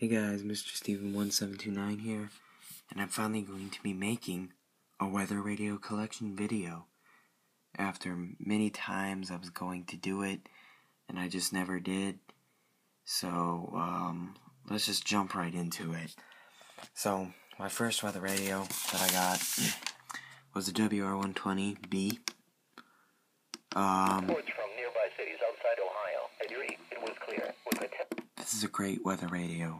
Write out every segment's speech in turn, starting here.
Hey guys, Mr. Steven1729 here, and I'm finally going to be making a weather radio collection video. After many times I was going to do it, and I just never did. So, let's just jump right into it. So, my first weather radio that I got was the WR120B. Reports from nearby cities outside Ohio. Agreed, it was clear. This is a great weather radio.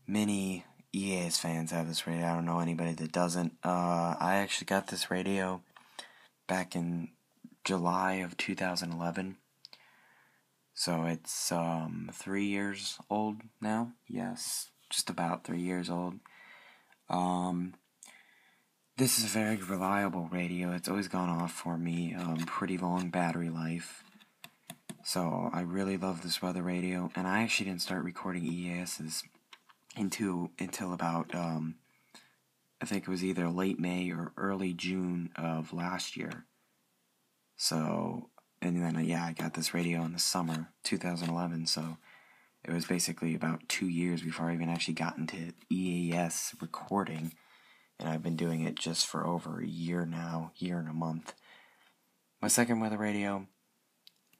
Many EAS fans have this radio. I don't know anybody that doesn't. I actually got this radio back in July of 2011. So it's 3 years old now. Yes, just about 3 years old. This is a very reliable radio. It's always gone off for me. Pretty long battery life. So I really love this weather radio, and I actually didn't start recording EASs until about I think it was either late May or early June of last year. So, and then I got this radio in the summer 2011. So it was basically about 2 years before I even actually got into EAS recording, and I've been doing it just for over a year now, year and a month. My second weather radio,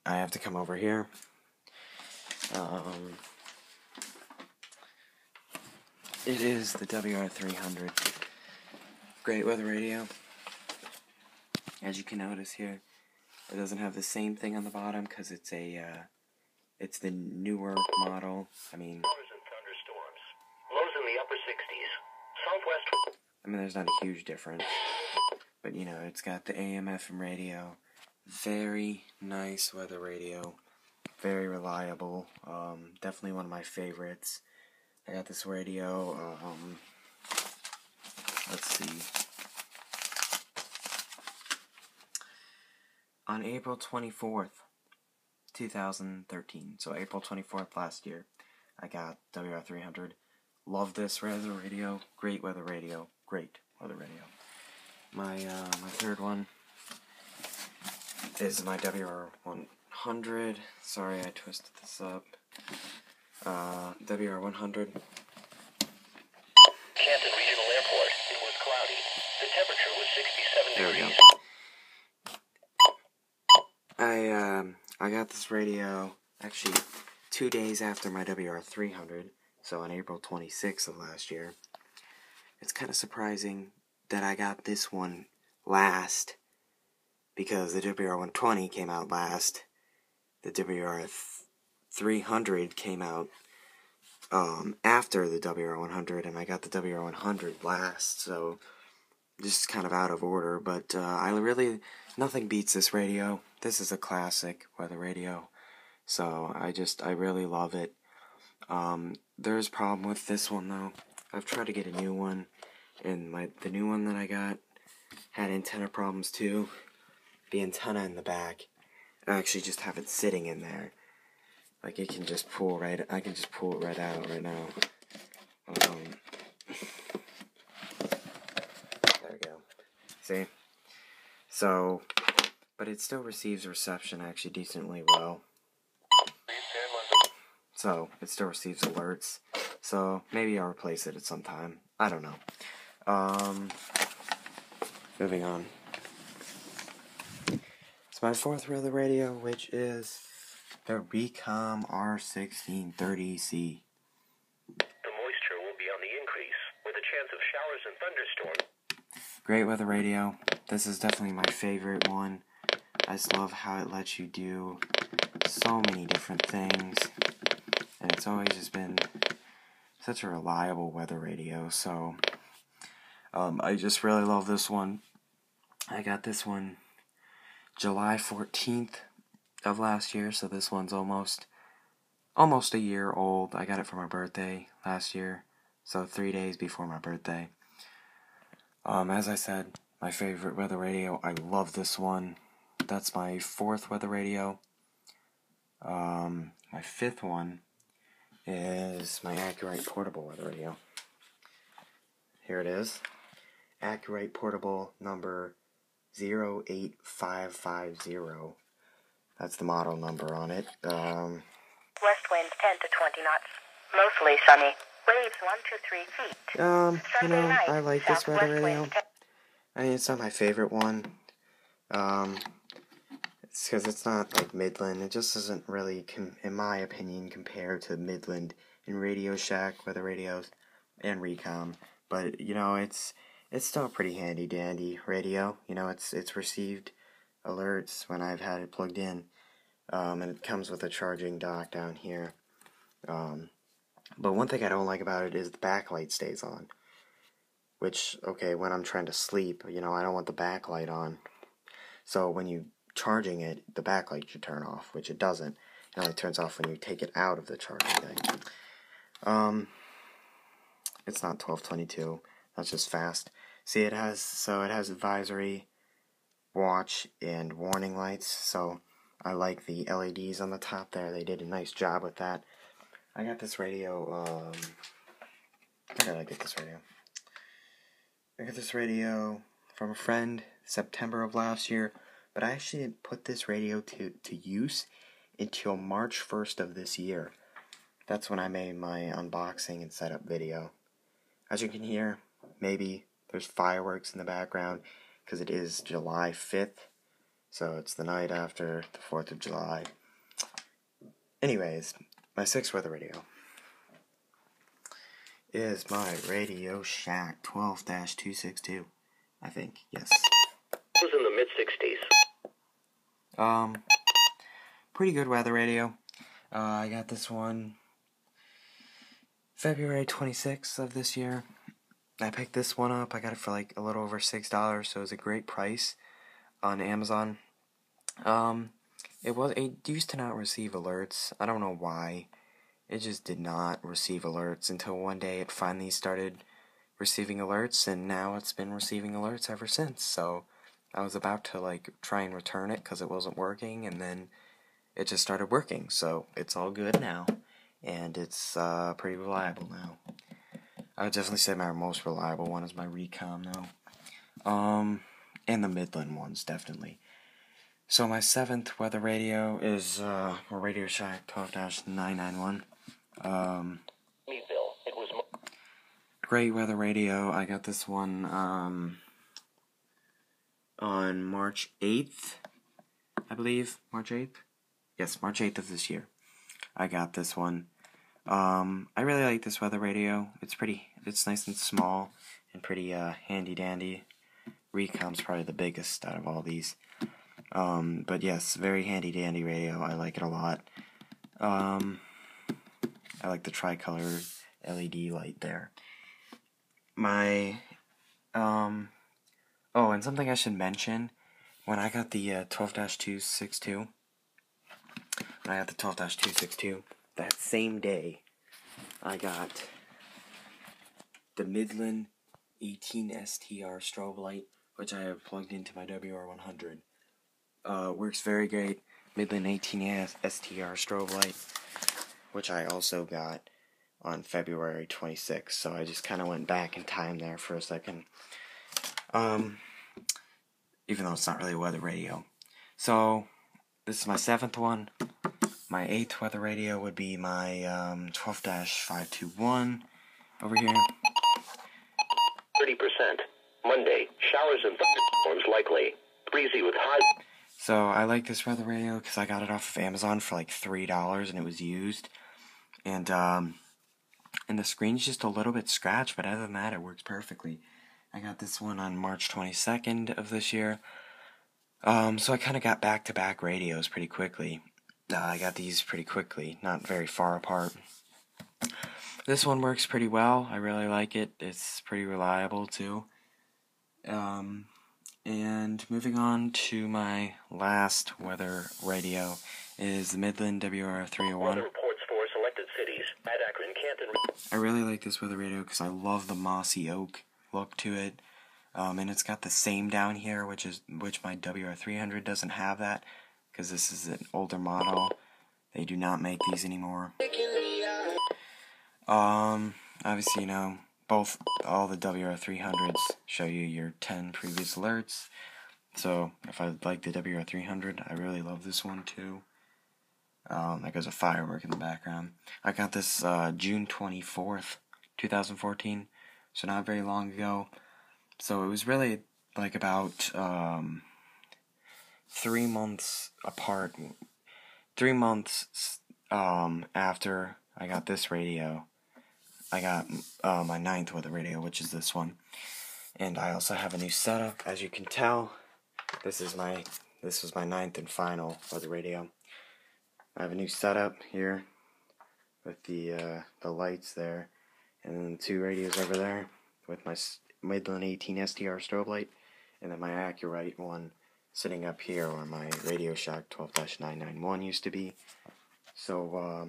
I have to come over here. It is the WR300. Great weather radio. As you can notice here, it doesn't have the same thing on the bottom because it's it's the newer model. I mean, Thunderstorms. Lows in the upper 60s. Southwest. I mean, there's not a huge difference, but you know, it's got the AM/FM radio. Very nice weather radio, very reliable, definitely one of my favorites. I got this radio, let's see, on April 24th, 2013, so April 24th last year, I got WR300. Love this weather radio, great weather radio, great weather radio. My third one is my WR100. Sorry, I twisted this up. WR100. Canton Regional Airport. It was cloudy. The temperature was 67 There we degrees. go. I got this radio actually 2 days after my WR300, so on April 26th of last year. It's kind of surprising that I got this one last, because the WR120 came out last. The WR300 came out after the WR100, and I got the WR100 last, so just kind of out of order, but nothing beats this radio. This is a classic weather radio, so I really love it. There's a problem with this one though. I've tried to get a new one, and the new one that I got had antenna problems too. The antenna in the back, I actually just have it sitting in there. Like it can just pull right, I can just pull it right out right now. There we go. See? So, but it still receives reception actually decently well. So, it still receives alerts. So, maybe I'll replace it at some time. I don't know. Moving on. It's my fourth weather radio, which is the Recom R1630C. The moisture will be on the increase, with a chance of showers and thunderstorms. Great weather radio. This is definitely my favorite one. I just love how it lets you do so many different things, and it's always just been such a reliable weather radio. So I just really love this one. I got this one July 14th of last year, so this one's almost a year old. I got it for my birthday last year, so 3 days before my birthday. As I said, my favorite weather radio. I love this one. That's my fourth weather radio. My fifth one is my AcuRite portable weather radio. Here it is. AcuRite portable number 08550. That's the model number on it. West wind 10 to 20 knots. Mostly sunny. Waves 1 to 3 feet. Sunday night, I like this weather southwest radio. wind. I mean, it's not my favorite one. It's because it's not like Midland. It just doesn't really, in my opinion, compare to Midland and Radio Shack, weather radios, and Recom. But it's still a pretty handy dandy radio. It's received alerts when I've had it plugged in, and it comes with a charging dock down here. But one thing I don't like about it is the backlight stays on. Which, okay, when I'm trying to sleep, I don't want the backlight on. So when you charging it, the backlight should turn off, which it doesn't. It only turns off when you take it out of the charging thing. It's not 1222. That's just fast. See, it has advisory, watch, and warning lights. So I like the LEDs on the top there. They did a nice job with that. I got this radio, how did I get this radio? I got this radio from a friend, September of last year, but I actually didn't put this radio to use until March 1st of this year. That's when I made my unboxing and setup video. As you can hear, maybe there's fireworks in the background, because it is July 5th, so it's the night after the 4th of July. Anyways, my 6th weather radio is my Radio Shack 12-262, I think, yes. It was in the mid-60s. Pretty good weather radio. I got this one February 26th of this year. I picked this one up. I got it for like a little over $6, so it was a great price on Amazon. It used to not receive alerts. I don't know why. It just did not receive alerts until one day it finally started receiving alerts, and now it's been receiving alerts ever since. So I was about to try and return it because it wasn't working, and then it just started working. So it's all good now, and it's pretty reliable now. I would definitely say my most reliable one is my Recom though, and the Midland ones definitely. So my 7th weather radio is a Radio Shack 12-991. Great weather radio. I got this one on March 8th, I believe. March 8th? Yes, March 8th of this year. I got this one. I really like this weather radio. It's nice and small and pretty handy dandy. Recom's probably the biggest out of all these. But yes, very handy dandy radio. I like it a lot. I like the tricolor LED light there. And something I should mention, when I got the 12-262, that same day, I got the Midland 18 STR strobe light, which I have plugged into my WR100. Works very great. Midland 18 STR strobe light, which I also got on February 26th. So I just kind of went back in time there for a second. Even though it's not really a weather radio. So this is my 7th one. My 8th weather radio would be my 12-521 over here. 30%. Monday, showers and thunderstorms likely. Breezy with high. So I like this weather radio because I got it off of Amazon for like $3 and it was used. And the screen's just a little bit scratched, but other than that, it works perfectly. I got this one on March 22nd of this year. So I kind of got back-to-back radios pretty quickly. I got these pretty quickly, not very far apart. This one works pretty well. I really like it. It's pretty reliable, too. And moving on to my last weather radio is the Midland WR301. Weather reports for selected cities at Akron, Canton. I really like this weather radio because I love the mossy oak look to it. And it's got the same down here, which my WR300 doesn't have that, because this is an older model. They do not make these anymore. Obviously, all the WR300s show you your 10 previous alerts. So if I like the WR300, I really love this one too. Like there's a firework in the background. I got this June 24th, 2014, so not very long ago. So it was really like about 3 months apart. 3 months after I got this radio, I got my 9th weather radio, which is this one. And I also have a new setup. As you can tell, this was my 9th and final weather radio. I have a new setup here with the lights there, and then the 2 radios over there with my Midland 18 SDR strobe light, and then my AcuRite one sitting up here where my Radio Shack 12-991 used to be. So,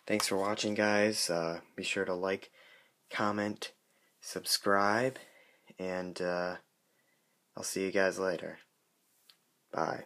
thanks for watching, guys. Be sure to like, comment, subscribe, and I'll see you guys later. Bye.